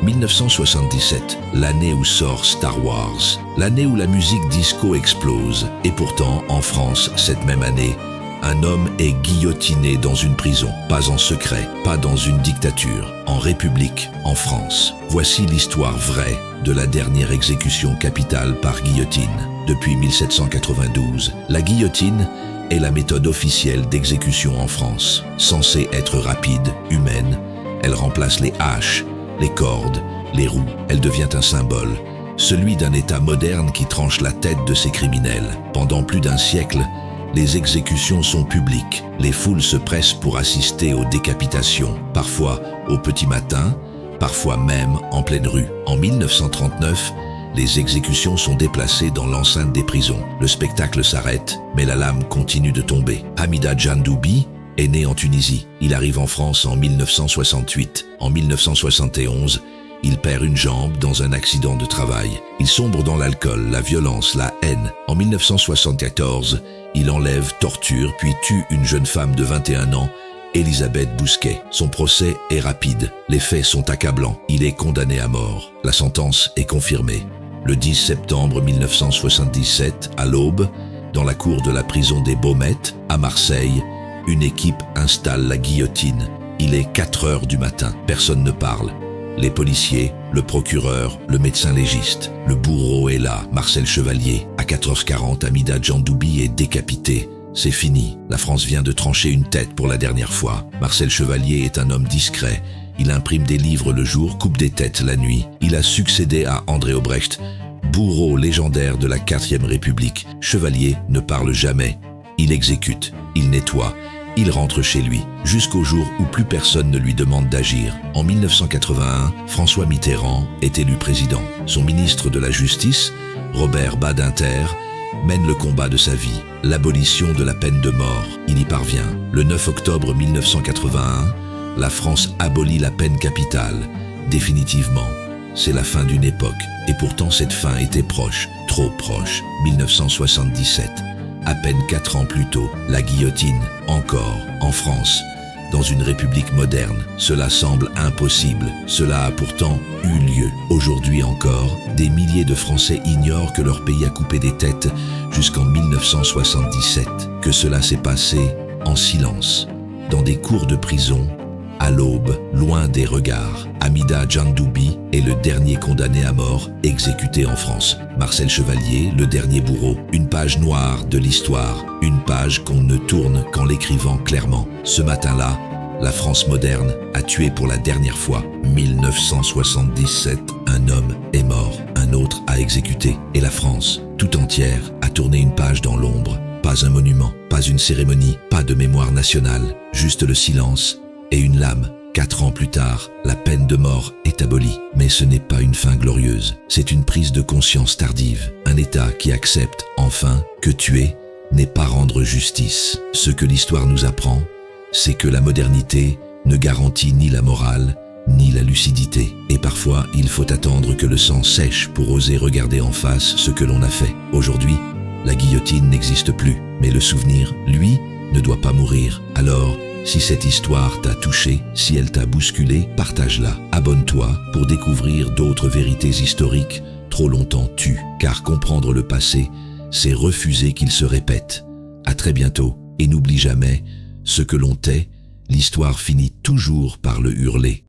1977, l'année où sort Star Wars, l'année où la musique disco explose. Et pourtant, en France, cette même année, un homme est guillotiné dans une prison. Pas en secret, pas dans une dictature, en République, en France. Voici l'histoire vraie de la dernière exécution capitale par guillotine. Depuis 1792, la guillotine est la méthode officielle d'exécution en France. Censée être rapide, humaine, elle remplace les haches, les cordes, les roues. Elle devient un symbole, celui d'un État moderne qui tranche la tête de ses criminels. Pendant plus d'un siècle, les exécutions sont publiques. Les foules se pressent pour assister aux décapitations, parfois au petit matin, parfois même en pleine rue. En 1939, les exécutions sont déplacées dans l'enceinte des prisons. Le spectacle s'arrête, mais la lame continue de tomber. Hamida Djandoubi est né en Tunisie. Il arrive en France en 1968. En 1971, il perd une jambe dans un accident de travail. Il sombre dans l'alcool, la violence, la haine. En 1974, il enlève, torture, puis tue une jeune femme de 21 ans, Elisabeth Bousquet. Son procès est rapide. Les faits sont accablants. Il est condamné à mort. La sentence est confirmée. Le 10 septembre 1977, à l'aube, dans la cour de la prison des Baumettes, à Marseille, une équipe installe la guillotine. Il est 4 heures du matin. Personne ne parle. Les policiers, le procureur, le médecin légiste. Le bourreau est là, Marcel Chevalier. À 4h40, Hamida Djandoubi est décapité. C'est fini. La France vient de trancher une tête pour la dernière fois. Marcel Chevalier est un homme discret. Il imprime des livres le jour, coupe des têtes la nuit. Il a succédé à André Obrecht, bourreau légendaire de la 4e République. Chevalier ne parle jamais. Il exécute, il nettoie, il rentre chez lui, jusqu'au jour où plus personne ne lui demande d'agir. En 1981, François Mitterrand est élu président. Son ministre de la Justice, Robert Badinter, mène le combat de sa vie, l'abolition de la peine de mort. Il y parvient. Le 9 octobre 1981, la France abolit la peine capitale, définitivement. C'est la fin d'une époque, et pourtant cette fin était proche, trop proche. 1977, à peine 4 ans plus tôt, la guillotine, encore, en France, dans une république moderne. Cela semble impossible, cela a pourtant eu lieu. Aujourd'hui encore, des milliers de Français ignorent que leur pays a coupé des têtes jusqu'en 1977, que cela s'est passé en silence, dans des cours de prison, à l'aube, loin des regards. Hamida Djandoubi est le dernier condamné à mort exécuté en France. Marcel Chevalier, le dernier bourreau. Une page noire de l'histoire, une page qu'on ne tourne qu'en l'écrivant clairement. Ce matin-là, la France moderne a tué pour la dernière fois. 1977, un homme est mort, un autre a exécuté. Et la France, tout entière, a tourné une page dans l'ombre. Pas un monument, pas une cérémonie, pas de mémoire nationale, juste le silence et une lame. 4 ans plus tard, la peine de mort est abolie. Mais ce n'est pas une fin glorieuse, c'est une prise de conscience tardive. Un État qui accepte, enfin, que tuer n'est pas rendre justice. Ce que l'histoire nous apprend, c'est que la modernité ne garantit ni la morale, ni la lucidité. Et parfois, il faut attendre que le sang sèche pour oser regarder en face ce que l'on a fait. Aujourd'hui, la guillotine n'existe plus, mais le souvenir, lui, ne doit pas mourir. Alors, si cette histoire t'a touché, si elle t'a bousculé, partage-la. Abonne-toi pour découvrir d'autres vérités historiques trop longtemps tues. Car comprendre le passé, c'est refuser qu'il se répète. À très bientôt, et n'oublie jamais, ce que l'on tait, l'histoire finit toujours par le hurler.